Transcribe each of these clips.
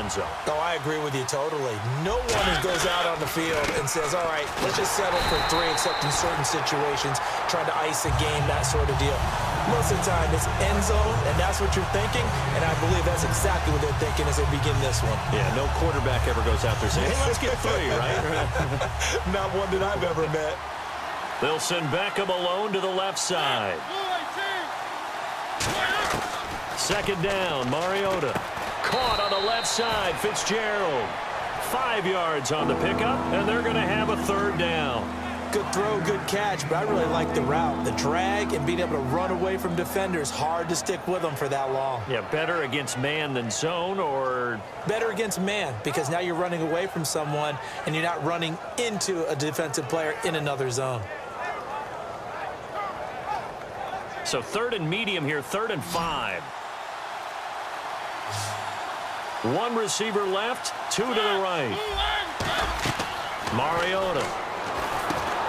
end zone. Oh, I agree with you totally. No one who goes out on the field and says, all right, let's just settle for 3, except in certain situations, trying to ice a game, that sort of deal. Most of the time, it's end zone, and that's what you're thinking, and I believe that's exactly what they're thinking as they begin this one. Yeah, no quarterback ever goes out there saying, hey, let's get 3, right? Not one that I've ever met. They'll send Beckham alone to the left side. Second down, Mariota. Caught on the left side, Fitzgerald. 5 yards on the pickup, and they're going to have a third down. Good throw, good catch, but I really like the route. The drag and being able to run away from defenders, hard to stick with them for that long. Yeah, better against man than zone, or? Better against man, because now you're running away from someone and you're not running into a defensive player in another zone. So 3rd and medium here, 3rd and 5. 1 receiver left, 2 to the right. Mariota.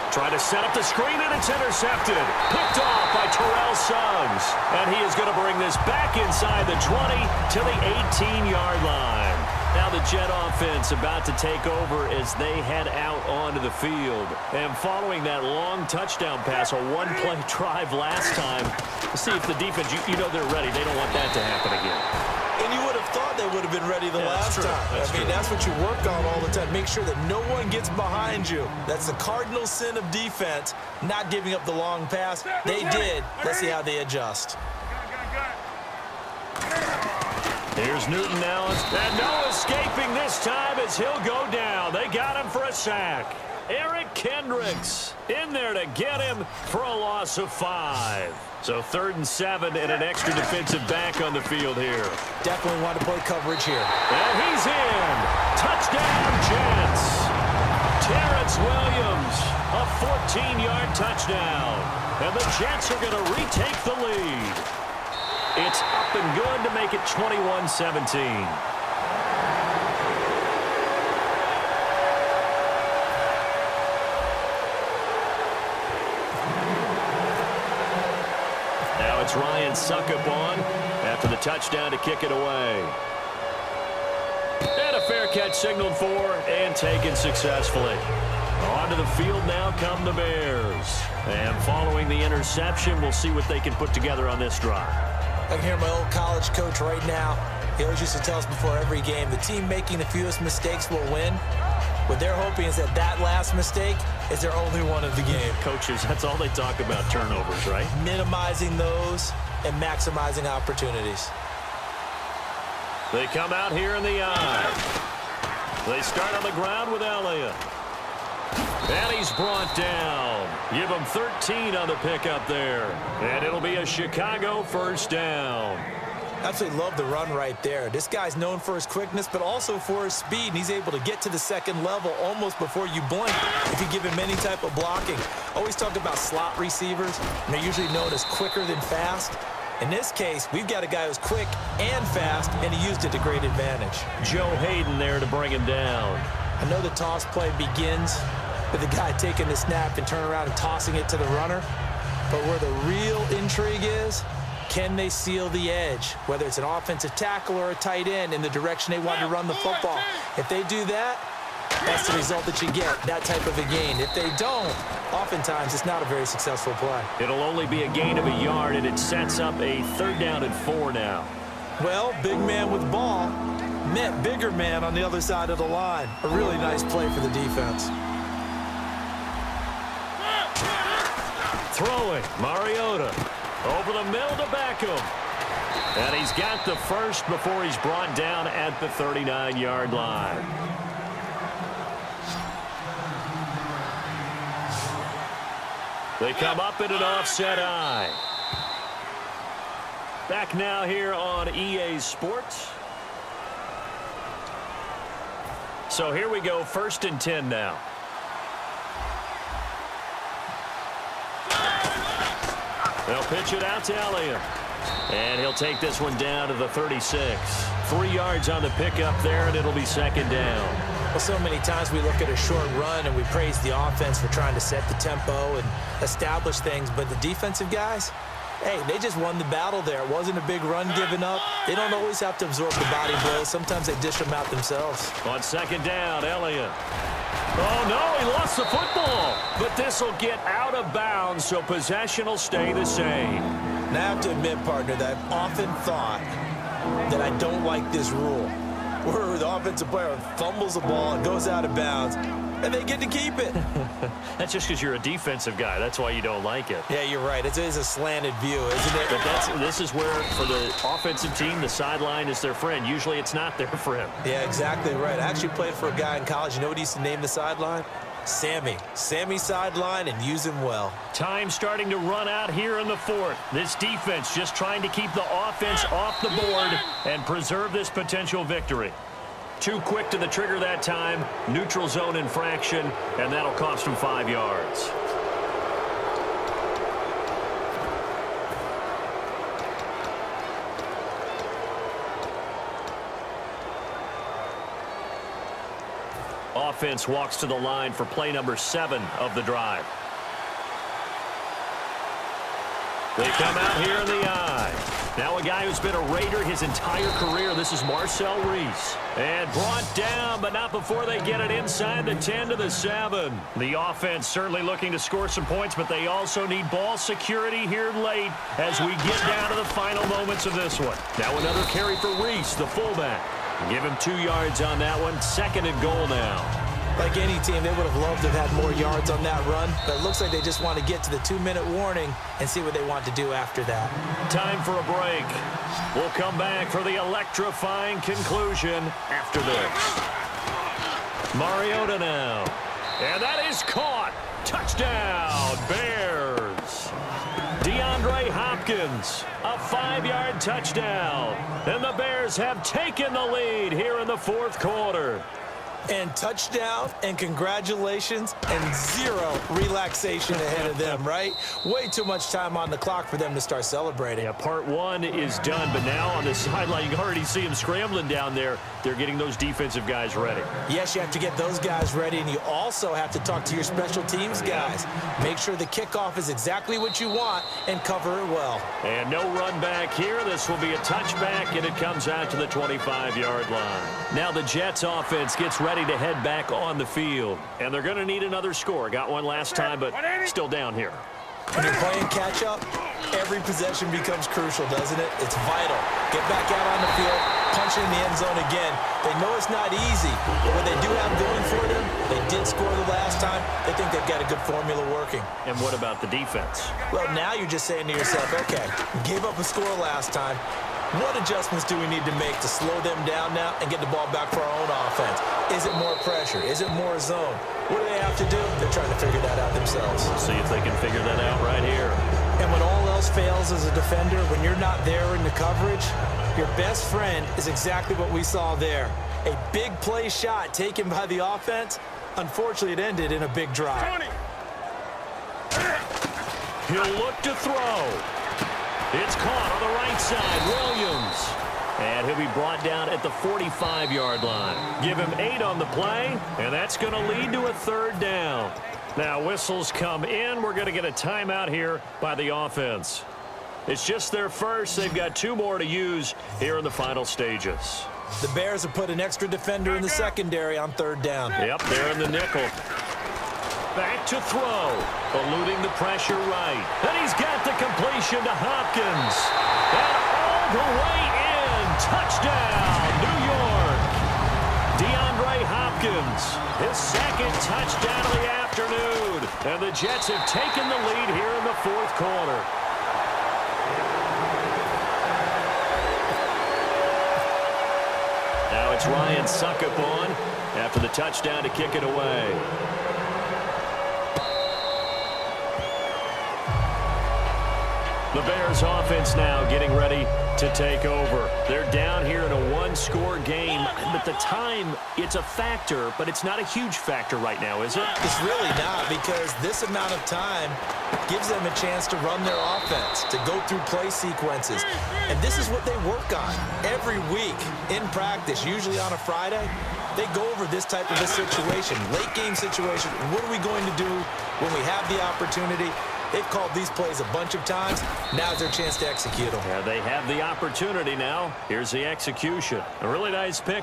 Try to set up the screen, and it's intercepted. Picked off by Terrell Suggs. And he is going to bring this back inside the 20 to the 18-yard line. Now the Jet offense about to take over as they head out onto the field. And following that long touchdown pass, a one-play drive last time, see if the defense, you know they're ready. They don't want that to happen again. And you would have thought they would have been ready the last time. That's what you work on all the time. Make sure that no one gets behind you. That's the cardinal sin of defense, not giving up the long pass. They did. Let's see how they adjust. Here's Newton now, and no escaping this time as he'll go down. They got him for a sack. Eric Kendricks in there to get him for a loss of 5. So 3rd and 7 and an extra defensive back on the field here. Definitely want to play coverage here. And he's in. Touchdown, Jets. Terrence Williams, a 14-yard touchdown. And the Jets are going to retake the lead. It's up and good to make it 21-17. It's Ryan Suckup on after the touchdown to kick it away. And a fair catch signaled for and taken successfully. Onto the field now come the Bears. And following the interception, we'll see what they can put together on this drive. I can hear my old college coach right now. He always used to tell us before every game, the team making the fewest mistakes will win. What they're hoping is that last mistake is their only one of the game. Coaches, that's all they talk about, turnovers, right? Minimizing those and maximizing opportunities. They come out here in the eye. They start on the ground with Elliott. And he's brought down. Give him 13 on the pickup there. And it'll be a Chicago first down. Absolutely love the run right there. This guy's known for his quickness, but also for his speed, and he's able to get to the second level almost before you blink if you give him any type of blocking. Always talk about slot receivers, and they're usually known as quicker than fast. In this case, we've got a guy who's quick and fast, and he used it to great advantage. Joe Hayden there to bring him down. I know the toss play begins with the guy taking the snap and turning around and tossing it to the runner, but where the real intrigue is, can they seal the edge, whether it's an offensive tackle or a tight end, in the direction they want to run the football? If they do that, that's the result that you get, that type of a gain. If they don't, oftentimes it's not a very successful play. It'll only be a gain of a yard, and it sets up a 3rd down and 4 now. Well, big man with ball met bigger man on the other side of the line. A really nice play for the defense. Throwing, Mariota. Over the middle to Beckham. And he's got the first before he's brought down at the 39-yard line. They come up in an offset eye. Back now here on EA Sports. So here we go, 1st and 10 now. They'll pitch it out to Elliott. And he'll take this one down to the 36. 3 yards on the pickup there, and it'll be 2nd down. Well, so many times we look at a short run and we praise the offense for trying to set the tempo and establish things, but the defensive guys, Hey, they just won the battle there. It wasn't a big run given up. They don't always have to absorb the body blows. Sometimes they dish them out themselves. On second down, Elliott. Oh, no, he lost the football. But this will get out of bounds, so possession will stay the same. Now, I have to admit, partner, that I've often thought that I don't like this rule, where the offensive player fumbles the ball and goes out of bounds, and they get to keep it. That's just because you're a defensive guy. That's why you don't like it. Yeah, you're right. It is a slanted view, isn't it? But this is where, for the offensive team, the sideline is their friend. Usually it's not their friend. Yeah, exactly right. I actually played for a guy in college. You know what he used to name the sideline? Sammy. Sammy sideline, and use him well. Time starting to run out here in the fourth. This defense just trying to keep the offense off the board and preserve this potential victory. Too quick to the trigger that time. Neutral zone infraction, and that'll cost him 5 yards. Offense walks to the line for play number 7 of the drive. They come out here in the eye. Now a guy who's been a Raider his entire career. This is Marcel Reese. And brought down, but not before they get it inside the 10 to the 7. The offense certainly looking to score some points, but they also need ball security here late as we get down to the final moments of this one. Now another carry for Reese, the fullback. Give him 2 yards on that one. 2nd and goal now. Like any team, they would have loved to have had more yards on that run, but it looks like they just want to get to the 2-minute warning and see what they want to do after that. Time for a break. We'll come back for the electrifying conclusion after this. Mariota now. And that is caught. Touchdown, Bears. DeAndre Hopkins, a 5-yard touchdown. And the Bears have taken the lead here in the fourth quarter. And touchdown, and congratulations, and 0 relaxation ahead of them, right? Way too much time on the clock for them to start celebrating. Yeah, part 1 is done, but now on the sideline, you can already see them scrambling down there. They're getting those defensive guys ready. Yes, you have to get those guys ready, and you also have to talk to your special teams guys. Make sure the kickoff is exactly what you want and cover it well. And no run back here. This will be a touchback, and it comes out to the 25-yard line. Now the Jets offense gets ready to head back on the field. And they're going to need another score. Got one last time, but still down here. When you're playing catch-up, every possession becomes crucial, doesn't it? It's vital. Get back out on the field, punch in the end zone again. They know it's not easy, but what they do have going for them, they did score the last time. They think they've got a good formula working. And what about the defense? Well, now you're just saying to yourself, okay, gave up a score last time. What adjustments do we need to make to slow them down now and get the ball back for our own offense? Is it more pressure? Is it more zone? What do they have to do? They're trying to figure that out themselves. See if they can figure that out right here. And when all else fails as a defender, when you're not there in the coverage, your best friend is exactly what we saw there. A big play shot taken by the offense. Unfortunately, it ended in a big drive. He'll look to throw. It's caught on the right side. Williams. And he'll be brought down at the 45-yard line. Give him 8 on the play, and that's going to lead to a 3rd down. Now whistles come in. We're going to get a timeout here by the offense. It's just their first. They've got 2 more to use here in the final stages. The Bears have put an extra defender in the secondary on 3rd down. Yep, they're in the nickel. Back to throw. Eluding the pressure right. And he's got the completion to Hopkins. And all the way in. Touchdown, New York. DeAndre Hopkins. His 2nd touchdown of the afternoon. And the Jets have taken the lead here in the fourth quarter. Now it's Ryan Suckup on after the touchdown to kick it away. The Bears offense now getting ready to take over. They're down here in a 1-score game, but the time, it's a factor, but it's not a huge factor right now, is it? It's really not, because this amount of time gives them a chance to run their offense, to go through play sequences. And this is what they work on every week in practice, usually on a Friday. They go over this type of a situation, late game situation. What are we going to do when we have the opportunity? They've called these plays a bunch of times. Now's their chance to execute them. Yeah, they have the opportunity now. Here's the execution. A really nice pick.